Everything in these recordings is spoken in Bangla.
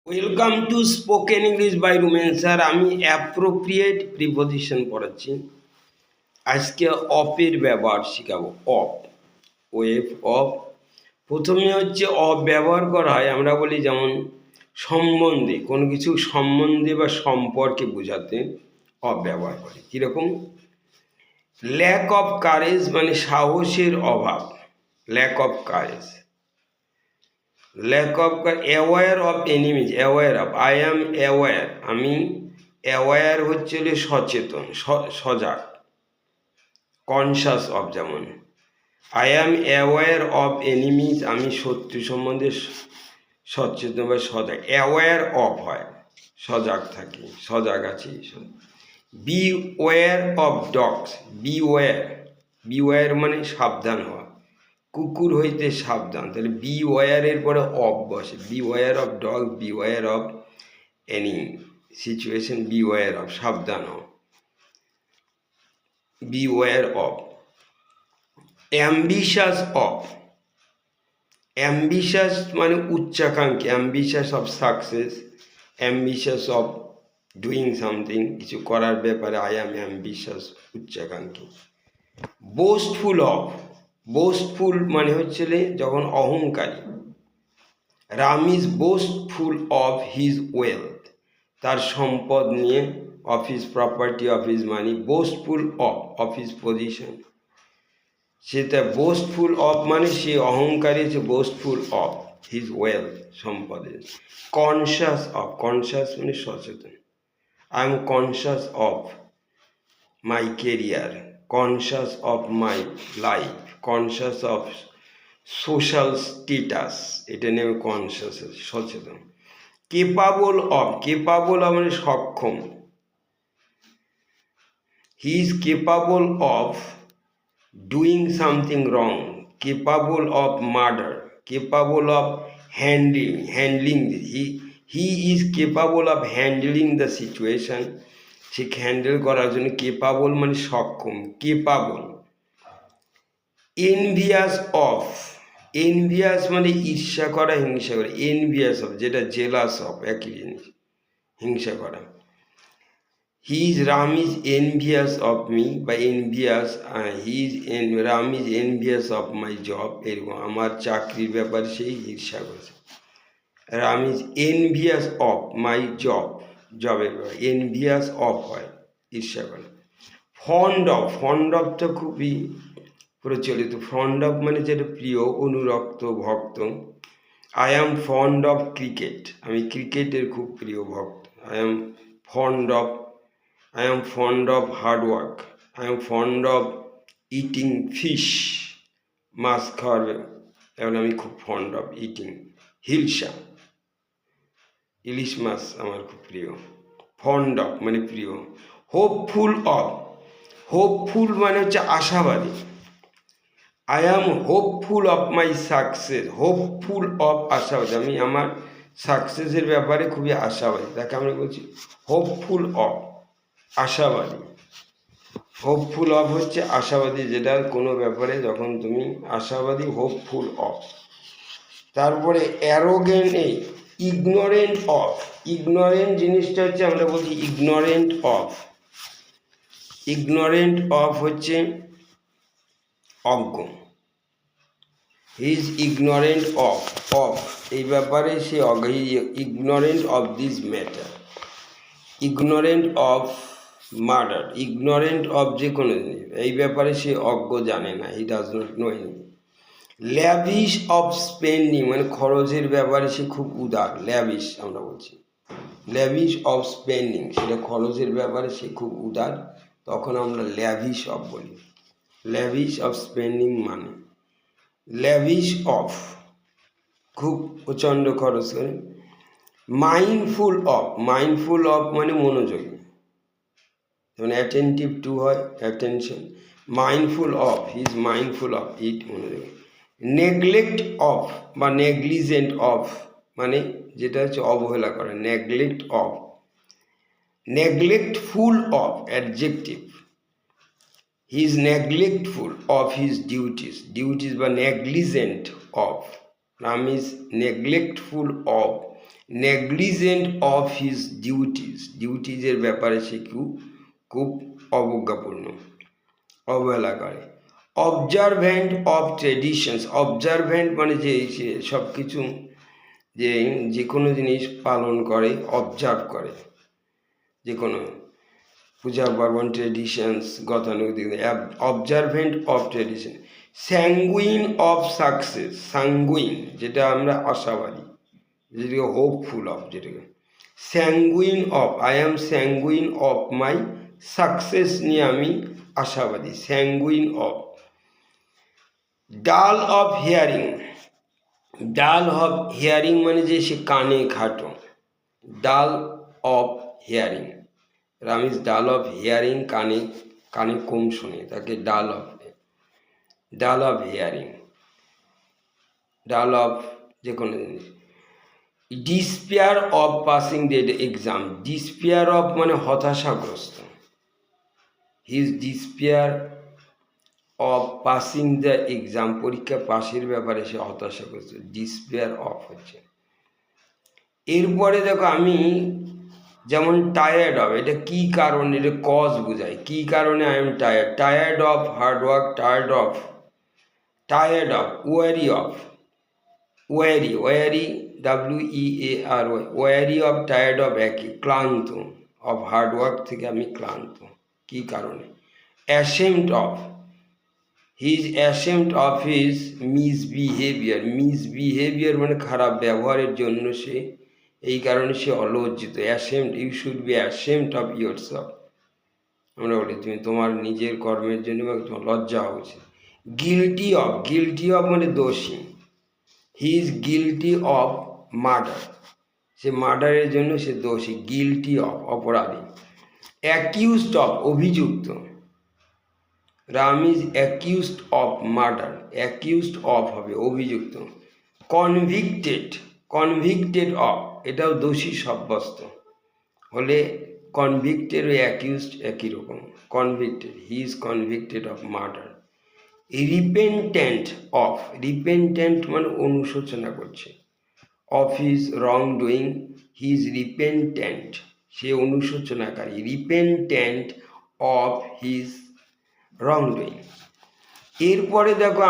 Welcome to spoken English by Rumen sir. আমি অ্যাপ্রোপ্রিয়েট প্রিপোজিশন পড়াচ্ছি। আজকে অফের ব্যবহার শেখাবো। Of, wave of. প্রথমে হচ্ছে অফ ব্যবহার করা হয়, আমরা বলি যেমন সম্বন্ধে, কোনো কিছু সম্বন্ধে বা সম্পর্কে বোঝাতে অফ ব্যবহার করি। কীরকম? ল্যাক অফ কারেজ মানে সাহসের অভাব, lack of courage. Lack of aware of enemies, aware of, I am aware, আমি অ্যাওয়ার হচ্ছে সচেতন, সজাগ। কনসাস অফ, যেমন I am aware of enemies, আমি শত্রু সম্বন্ধে সচেতন বা সজাগ। অ্যাওয়ার অফ হয় সজাগ থাকি, সজাগ আছি। Beware of dogs, beware, beware মানে সাবধান হওয়া, কুকুর হইতে সাবধান। তাহলে বি ওয়ারের পরে অফ বসে, beware of dog, beware of any situation, beware of, সাবধান হও, beware of. Ambitious of, ambitious মানে উচ্চাকাঙ্ক্ষী, ambitious of success, ambitious of doing something, কিছু করার ব্যাপারে আই অ্যাম অ্যাম্বিশাস, উচ্চাকাঙ্ক্ষী। বোস্টফুল অফ, বোস্টফুল মানে হচ্ছে যখন অহংকারী। Ram is boastful of his wealth, তার সম্পদ নিয়ে, of his property, of his money. Boastful of his position, সেটা বোস্টফুল অফ মানে সে অহংকারী, আছে বোস্টফুল অফ হিজ ওয়েলথ, সম্পদের। কনসাস অফ, কনসাস মানে সচেতন, I am conscious of my career, conscious of my life, conscious of social status, এটা নিয়ে কনসাস, সচেতন। কেপাবল অফ, কেপাবল মানে সক্ষম, he is capable of doing something wrong, capable of murder, capable of handling, he is capable of handling the situation, say handle করার জন্য কেপাবল মানে সক্ষম, কেপাবল। এনভিয়াস অফ, এনভিয়াস মানে ঈর্ষা করা, হিংসা করা, এনভিয়াস অফ যেটা জেলাস অফ, একই জিনিস, হিংসা করা। He is Ram is envious of me, বা envious, Ram is envious of my job, এরকম আমার চাকরির ব্যাপারে সেই ঈর্ষা করেছে। Ram is envious of my job, জবের ব্যাপারে এনভিয়াস অফ হয়, ঈর্ষা করে। ফন্ড অফ, ফন্ড অফ তো খুবই প্রচলিত, ফন্ড অফ মানে যেটা প্রিয়, অনুরক্ত, ভক্ত। I am fond of cricket, আমি ক্রিকেটের খুব প্রিয় ভক্ত। I am fond of, I am fond of hard work. I am fond of eating fish. মাছ খাওয়ার, এখন আমি খুব ফন্ড অফ ইটিং। হিলসা, ইলিশ মাছ আমার খুব প্রিয়। ফন্ড অফ মানে প্রিয়। হোপফুল অফ, হোপফুল মানে হচ্ছে আশাবাদী। I am hopeful of my success, hopeful of আশাবাদী, আমি আমার সাকসেসের ব্যাপারে খুবই আশাবাদী, তাকে আমরা বলছি হোপফুল অফ, আশাবাদী। হোপফুল অফ হচ্ছে আশাবাদী, যেটা কোনো ব্যাপারে যখন তুমি আশাবাদী, হোপফুল অফ। তারপরে অ্যারোগেন্ট, ইগনোরেন্ট অফ, ইগনোরেন্ট জিনিসটা হচ্ছে আমরা বলছি ইগনোরেন্ট অফ, ইগনোরেন্ট অফ হচ্ছে অজ্ঞ। He is ignorant of, of এই ব্যাপারে সে অজ্ঞ, ignorant of this matter. Ignorant of murder, ignorant of যে কোনো জিনিস, এই ব্যাপারে সে অজ্ঞ, জানে না, he does not know anything. Lavish of spending মানে খরচের ব্যাপারে সে খুব উদার, ল্যাভিশ আমরা বলছি, ল্যাভিশ অফ স্পেন্ডিং, সেটা খরচের ব্যাপারে সে খুব উদার, তখন আমরা ল্যাভিশ অফ বলি। ল্যাভিশ অফ স্পেন্ডিং মানে ল্যাভিশ অফ, খুব প্রচণ্ড খরচ করে। মাইন্ডফুল অফ, মাইন্ডফুল অফ মানে মনোযোগী, যেমন অ্যাটেন্টিভ টু হয় attention, mindful of, he is mindful of it, মনোযোগী। নেগলেক্ট অফ বা নেগলিজেন্ট অফ মানে যেটা হচ্ছে অবহেলা করে, neglect of. Neglectful of adjective, he is neglectful of his duties, duties বা negligent of, Ram is neglectful of negligent of his ডিউটিজের ব্যাপারে সে খুব অবজ্ঞাপূর্ণ, অবহেলা করে। অবজারভ্যান্ট অফ ট্রেডিশনস, অবজারভ্যান্ট মানে যে সব কিছু যে কোনো জিনিস পালন করে, অবজার্ভ করে, যে কোনো পূজা পার্বণ, ট্রেডিশনস, গতানুগতিক, অবজারভেন্ট of tradition. Sanguine of success, sanguine যেটা আমরা আশাবাদী, যেটাকে হোপফুল অফ, যেটাকে sanguine of, I am sanguine of my success নিয়ে আমি আশাবাদী, স্যাঙ্গুইন অফ। ডাল of hearing, dull of hearing মানে যে সে কানে খাটো, ডাল অফ হিয়ারিং, রামিজ ডাল অফ হিয়ারিং, কানে কম শোনে, তাকে ডাল অফ হিয়ারিং, ডাল অফ যে কোনো জিনিস। Despair of passing the exam, despair of মানে হতাশাগ্রস্ত, his despair of passing the exam, পরীক্ষা পাশের ব্যাপারে সে হতাশাগ্রস্ত, ডিসপেয়ার অফ হচ্ছে। এরপরে দেখো আমি যেমন টায়ার্ড অফ, এটা কি কারণে, এটা কজ বোঝায়, কি কারণে I am tired, tired of hard work, tired of worry of, worry WEARY, worry of, tired of একই, ক্লান্ত, অফ হার্ড ওয়ার্ক থেকে আমি ক্লান্ত, কি কারণে। Ashamed of, he is ashamed of his misbehaviour মানে খারাপ ব্যবহারের জন্য সে, এই কারণে সে অলজ্জিত। Ashamed, you should be ashamed of yourself, আমরা বলি তুমি তোমার নিজের কর্মের জন্য তোমার লজ্জা হওয়া উচিত। গিলটি অফ মানে দোষী, he is guilty of murder, সে মার্ডারের জন্য সে দোষী, গিলটি অফ অপরাধী। অ্যাকিউজড অফ অভিযুক্ত, Ram is accused of murder, accused of হবে অভিযুক্ত। কনভিক্টেড অফ, এটাও দোষী সাব্যস্ত হলে কনভিক্টেড ও অ্যাকিউজড একই রকম, convicted, he is convicted of murder. Repentant of, repentant মানে অনুশোচনা করছে, of his wrong doing, he is repentant, সে অনুশোচনাকারী, repentant of his wrong doing. এরপরে দেখো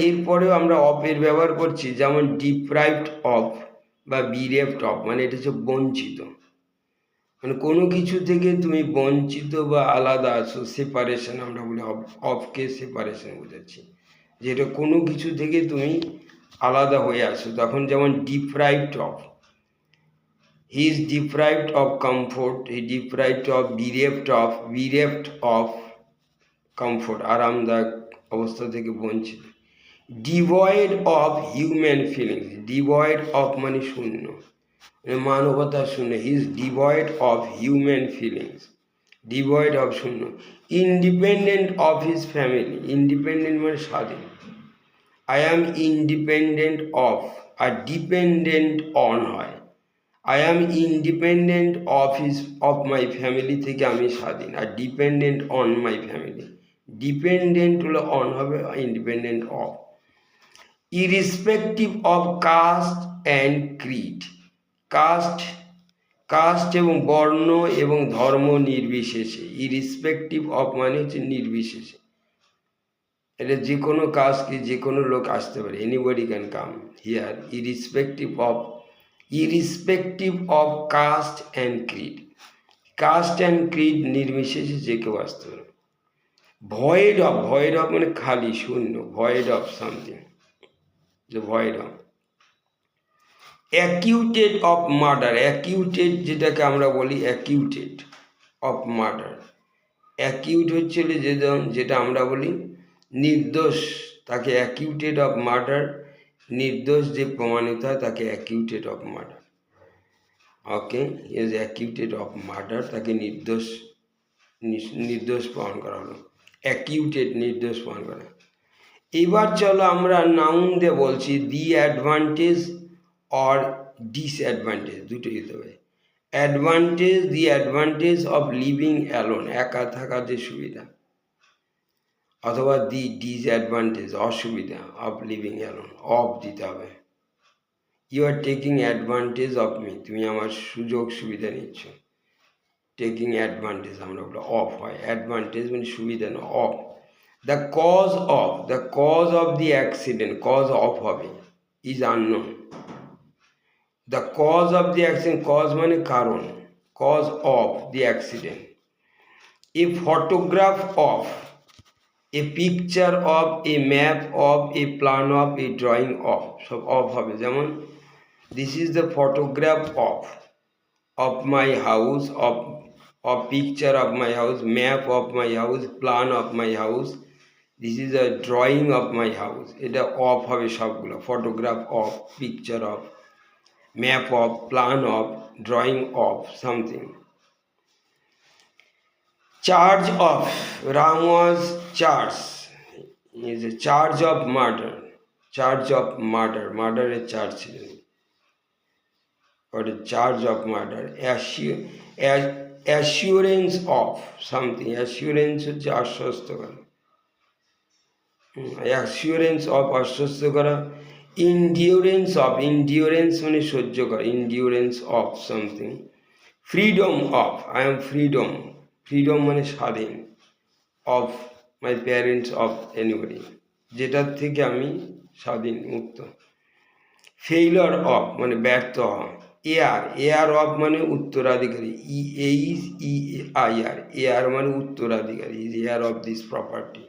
এরপরেও আমরা অফের ব্যবহার করছি, যেমন ডিপ্রাইভড অফ বা বিরেভড অফ, মানে এটা হচ্ছে বঞ্চিত, মানে কোনো কিছু থেকে তুমি বঞ্চিত বা আলাদা আছো, সেপারেশন আমরা বলি, অফকে সেপারেশন বোঝাচ্ছি, যেটা কোনো কিছু থেকে তুমি আলাদা হয়ে আছো, তখন যেমন deprived of, he is deprived of comfort, he deprived of, bereaved of comfort, আরামদায়ক অবস্থা থেকে বঞ্চিত। Devoid of human feelings, devoid of মানে শূন্য, মানবতা শূন্য, he is devoid of human feelings, devoid of শূন্য। Independent of his family, independent মানে স্বাধীন, আই অ্যাম ইন্ডিপেন্ডেন্ট অফ, আর ডিপেন্ডেন্ট অন হয়, I am independent of my family থেকে আমি স্বাধীন, আর dependent on my family, dependent হলো অন হবে, independent of. Irrespective of caste and creed, caste এবং বর্ণ এবং ধর্ম নির্বিশেষে, ইরিসপেক্টিভ অফ মানে হচ্ছে নির্বিশেষে, এটা যে কোনো কাস্টকে যে কোনো লোক আসতে পারে, anybody can come here, irrespective of caste and creed, নির্বিশেষে যে কেউ আসতে পারে। ভয়েড অফ মানে খালি শূন্য, void of something, void of. অ্যাকিউটেড of murder, অ্যাকিউটেড যেটাকে আমরা বলি অ্যাকিউটেড অফ মার্ডার, অ্যাকিউট হচ্ছিল যেটা আমরা বলি নির্দোষ, তাকে অ্যাকিউটেড অফ মার্ডার, নির্দোষ যে প্রমাণিত হয় তাকে অ্যাকিউটেড of murder, okay, is অ্যাকিউটেড of murder, তাকে নির্দোষ প্রমাণ করা হলো, অ্যাকিউটেড নির্দোষ প্রমাণ করা। এবার চলো আমরা নাউন দিয়ে বলছি, দি অ্যাডভান্টেজ অর ডিসঅ্যাডভান্টেজ, দুটোই হতে হবে। Advantage, the advantage of living alone, একা থাকার যে সুবিধা, অথবা দি ডিসঅ্যাডভান্টেজ অসুবিধা, অফ লিভিং অ্যালোন, অফ দিতে হবে। You are taking advantage of me, তুমি আমার সুযোগ সুবিধা নিচ্ছ। টেকিং অ্যাডভান্টেজ আমরা বলি অফ হয়, অ্যাডভান্টেজ মানে সুবিধা না, of. The cause of the accident, cause of হবে, is unknown. The cause of the accident, cause মানে কারণ, cause of the accident. A photograph of, a picture of, a map of, a plan of, a drawing of, সব অফ হবে। যেমন this is the photograph of my house, of picture of my house, map of my house, plan of my house, this is a drawing of my house, এটা অফ হবে সবগুলো, photograph of, picture of, map of, plan of, drawing of something. Charge of, Ram was charge, is a charge of murder, charge of murder, মার্ডারের চার্জ ছিলেন, or a charge of murder। Assurance of something, assurance হচ্ছে আশ্বস্ত করা, অ্যাসিওরেন্স অফ আশ্বস্ত করা। ইন্ডিওরেন্স অফ, ইন্ডিওরেন্স মানে সহ্য করা, endurance of something. Freedom of, I am freedom, freedom মানে স্বাধীন, of my parents, of anybody, যেটার থেকে আমি স্বাধীন মুক্ত। ফেইলর অফ মানে ব্যর্থ হওয়া। এয়ার অফ মানে উত্তরাধিকারী, এয়ার মানে উত্তরাধিকারী, is heir of this property.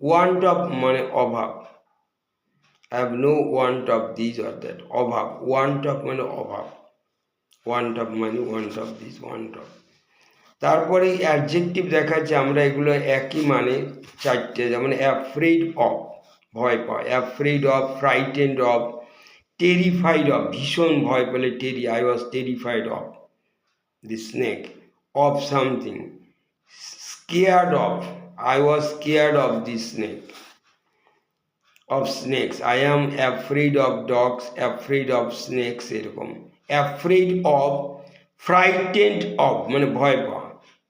Want of মানে অভাব, I have no want of this or that, অভাব, ওয়ান্ট অফ মানে অভাব, ওয়ান্ট অফ মানে want of this, want of. তারপরে অ্যাডজেক্টিভ দেখাচ্ছে আমরা, এগুলো একই মানে চারটে, যেমন অ্যাফ্রেড অফ ভয় পাওয়া, afraid of, frightened of, terrified of ভীষণ ভয় পেলে, I was terrified of the snake, of something. Scared of, I was scared of the snake, of snake's, I am afraid of dogs, afraid of snake's, এরকম। অ্যাফ্রেড অফ, ফ্রাইটেন্ড অফ মানে ভয় পাওয়া,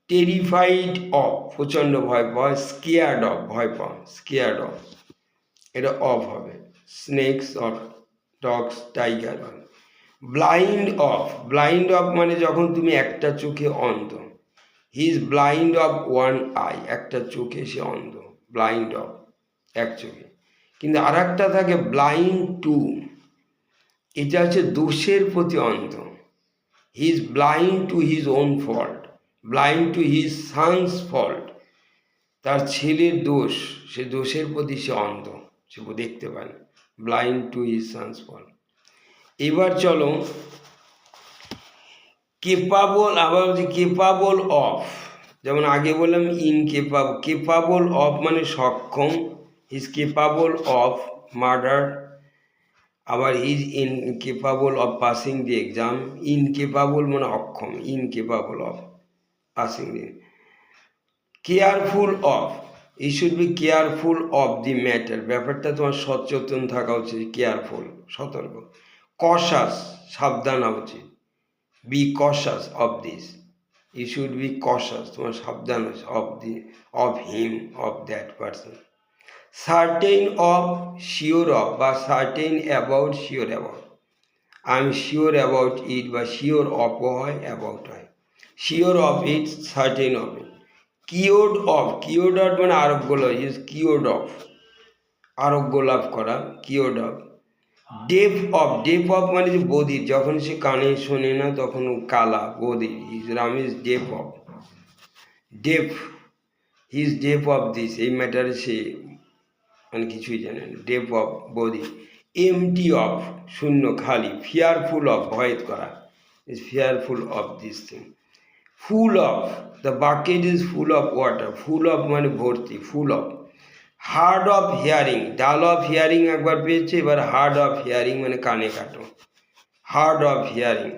টেরিফাইড অফ প্রচণ্ড ভয় পাওয়া, স্কেয়ার্ড অফ ভয় পাওয়া, স্কেয়ার্ড অফ, এটা অফ হবে। Snake's or dogs, tiger. Blind of, blind of মানে যখন তুমি একটা চোখে অন্ধ, he is blind of one I, একটা চোখে সে অন্ধ, ব্লাইন্ড অফ এক চোখে। কিন্তু আর একটা থাকে ব্লাইন্ড টু, এটা হচ্ছে দোষের প্রতি অন্ধ, he is blind to his own fault, blind to his son's fault, তার ছেলের দোষ, সে দোষের প্রতি সে অন্ধ, সে দেখতে পায় না, blind to his son's fault. এবার চলো কেপাবল, আবার হচ্ছে কেপাবল অফ, যেমন আগে বললাম ইনকেপাবল, কেপাবল অফ মানে সক্ষম, ইজ কেপাবল অফ মার্ডার, আবার is incapable of passing the exam, incapable মানে অক্ষম, incapable of passing the. Careful of, he should be careful of the matter, ব্যাপারটা তোমার সচেতন থাকা উচিত, কেয়ারফুল সতর্ক। কশাস সাবধান হওয়া উচিত, be cautious of this, you should be cautious, তোমার সাবধান of the, of him, of that person. Certain of sure of, বা certain about, sure about, I am sure about it, বা শিওর অফও হয়, অ্যাবাউট হয়, sure of it, certain of it. Cured of, cured of মানে আরোগ্য লাভ, ইজ কিওর্ড অফ, আরোগ্য লাভ করা, cured of. Deaf of, deaf of মানে যে বধির, যখন সে কানে শোনে না তখন কালা, বধির, is Ram is deaf of, deaf, he is deaf of this, এই ম্যাটারে সে মানে কিছুই জানে না, ডেফ অফ বধির। এমটি অফ শূন্য, খালি। ফিয়ারফুল অফ ভয় করা, is fearful of this thing. Full of, the bucket is full of water, full of মানে ভর্তি, full of. Hard of hearing, dull of hearing একবার পেয়েছে, এবার হার্ড অফ হিয়ারিং মানে কানে কাটো, hard of hearing,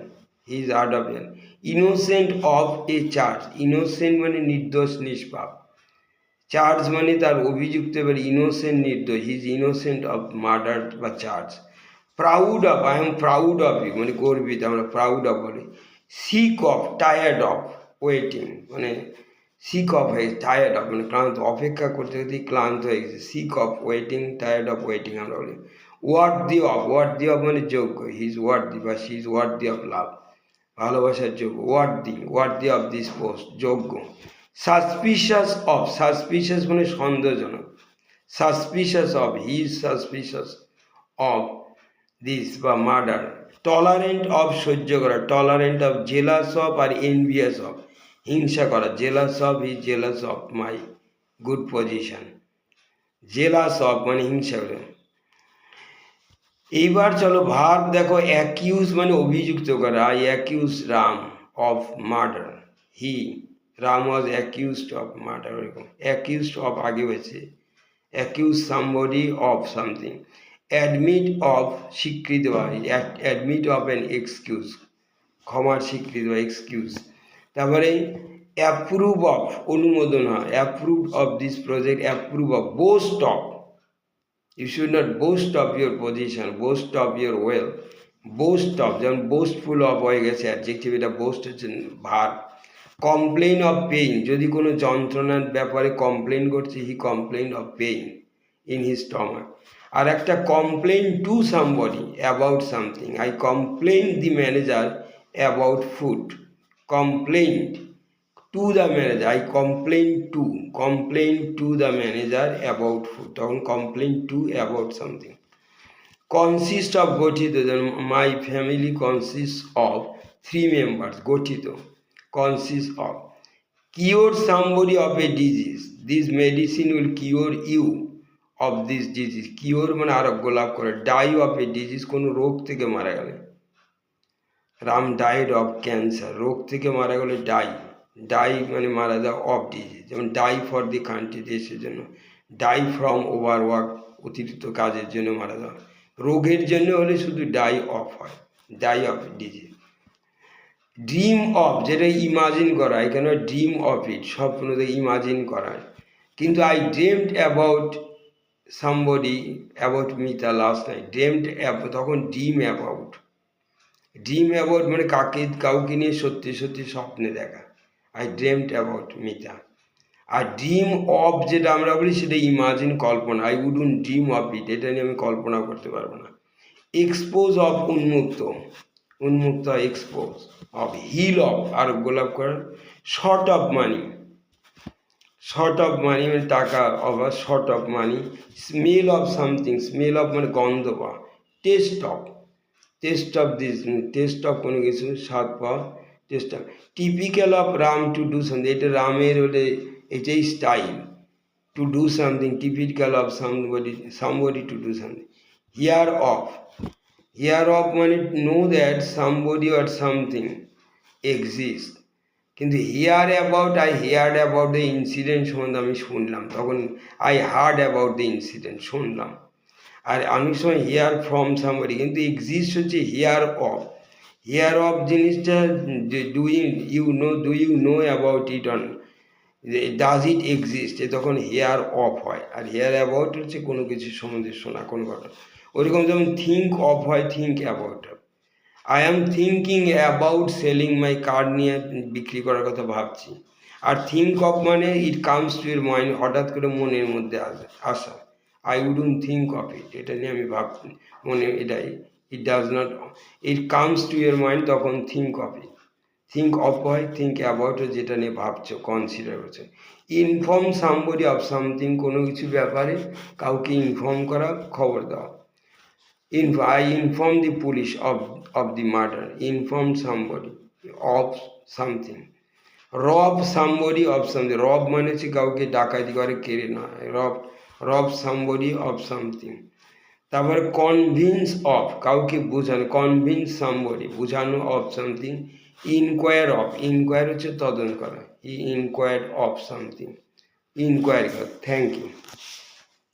he is hard of hearing. Innocent of A charge, innocent মানে নির্দোষ নিষ্পাপ, চার্জ মানে তার অভিযুক্ত, এবার ইনোসেন্ট নির্দোষ, he is innocent of murder বা charge. Proud of, I am proud of you মানে গর্বিত, আমরা প্রাউড অফ বলি। Sick of, tired of waiting মানে সিক অফ হয়ে, টায়ার্ড অফ মানে ক্লান্ত, অপেক্ষা করতে করতে ক্লান্ত হয়ে গেছে, sick of waiting, tired of waiting আমরা বলি। ওয়ার্দি অফ মানে যোগ্য, হি ইজ ওয়ার্দি বা she is worthy of love, ভালোবাসার যোগ্য, ওয়ার্দি অফ দিস পোস্ট, যোগ্য। সাসপিশাস মানে সন্দেহজনক, suspicious of, he is suspicious of this বা মার্ডার। টলারেন্ট অফ সহ্য করা, টলারেন্ট অফ, জেলাস অফ আর এনভিয়াস অফ হিংসা করা, jealous of, he jealous of my good position, jealous of মানে হিংসা করে। এইবার চলো ভার্ব দেখো, অ্যাকিউজ মানে অভিযুক্ত করা, I accuse Ram of murder, he Ram was accused of murder, এরকম অ্যাকিউজড অফ আগে হয়েছে, accuse somebody of something. Admit of স্বীকৃতি দেওয়া, অ্যাডমিট অফ অ্যান এক্সকিউজ, ক্ষমার স্বীকৃতি বা এক্সকিউজ। তারপরে অ্যাপ্রুভ অফ অনুমোদন হয়, approve of this project, approve of, boost of, you should not boast of your position, boast of your wealth, boast of, যেমন boastful of হয়ে গেছে অ্যাডজেক্টিভ, এটা boast হচ্ছে ভার্ব। কমপ্লেইন অফ পেইন, যদি কোনো যন্ত্রণার ব্যাপারে কমপ্লেইন করছে, he complain of pain in his stomach. আর একটা complain to somebody about something, I complain the manager about food, complained to the manager, I complain to the manager about food, তখন complain to about something. Consist of গঠিত, my family consist of 3 members, গঠিত, consist of. Cure somebody of a disease, this medicine will cure you of this disease, cure মানে আরোগ্য লাভ করে। ডাই অফ এ ডিজিজ, কোনো রোগ থেকে মারা গেলে, রাম ডাইড অফ ক্যান্সার, রোগ থেকে মারা গেলে ডাই মানে মারা যাওয়া, অফ ডিজিজ, যেমন ডাই ফর দি কান্ট্রি, দেশের জন্য। ডাই ফ্রম ওভারওয়ার্ক, অতিরিক্ত কাজের জন্য মারা যাওয়া। রোগের জন্য হলে শুধু ডাই অফ হয়, die of disease. Dream of, যেটা ইমাজিন করা, এখানে ড্রিম অফ ইট, স্বপ্ন থেকে ইমাজিন করা। কিন্তু I dreamed about somebody about Mita last night, dreamed, তখন ড্রিম অ্যাবাউট মানে কাউকে নিয়ে সত্যি সত্যি স্বপ্নে দেখা, আই ড্রিমড অ্যাবাউট মিতা। আর ড্রিম অফ যেটা আমরা বলি, সেটা ইমাজিন, কল্পনা, I wouldn't dream of it, এটা নিয়ে আমি কল্পনা করতে পারবো না। এক্সপোজ অফ উন্মুক্ত এক্সপোজ অফ, হিল অফ আরোগ্য লাভ করা। শর্ট অফ মানি মানে টাকা, of short of money. Smell of something, smell of মানে গন্ধ পাওয়া। টেস্ট অফ কোনো কিছু স্বাদ পাওয়া, taste of. Typical of Ram to do something, এটা রামের হলে এটাই style, to do something, typical of somebody to do something. Hear of মানে know that somebody or something exist, কিন্তু hear about, I heard about the incident সম্বন্ধে আমি শুনলাম, তখন I heard about the incident, শুনলাম। আর অনেক সময় হিয়ার ফ্রম সামবডি, কিন্তু এক্সিস্ট হচ্ছে হিয়ার অফ জিনিসটা, do you know about it on, does it exist, তখন হেয়ার অফ হয়। আর হেয়ার অ্যাবাউট হচ্ছে কোনো কিছু সম্বন্ধে শোনা, কোনো ঘটনা। ওইরকম যেমন থিঙ্ক অফ হয়, think about. I am thinking about selling my card, নিয়ে বিক্রি করার কথা ভাবছি। আর থিঙ্ক অফ মানে it comes to your mind, হঠাৎ করে মনের মধ্যে আসা। I wouldn't think of it, এটা নিয়ে আমি ভাবছি মনে, এটাই it does not, it comes to your mind, তখন think of it. Think of হয়, থিঙ্ক অ্যাবাউট, যেটা নিয়ে ভাবছো, কনসিডার করছো। ইনফর্ম সামবডি অফ সামথিং, কোনো কিছু ব্যাপারে কাউকে ইনফর্ম করা, খবর দেওয়া। I inform the police of the murder, inform somebody of something. Rob somebody of something, rob মানে হচ্ছে কাউকে ডাকাতি করে, কেড়ে নেওয়া, rob somebody of something। তারপরে কনভিন্স অফ, কাউকে বোঝানো, কনভিন্স সামবডি, বোঝানো, অফ সামথিং। ইনকোয়ার হচ্ছে তদন্ত করা, he inquired of something, inquiry করা। Thank you.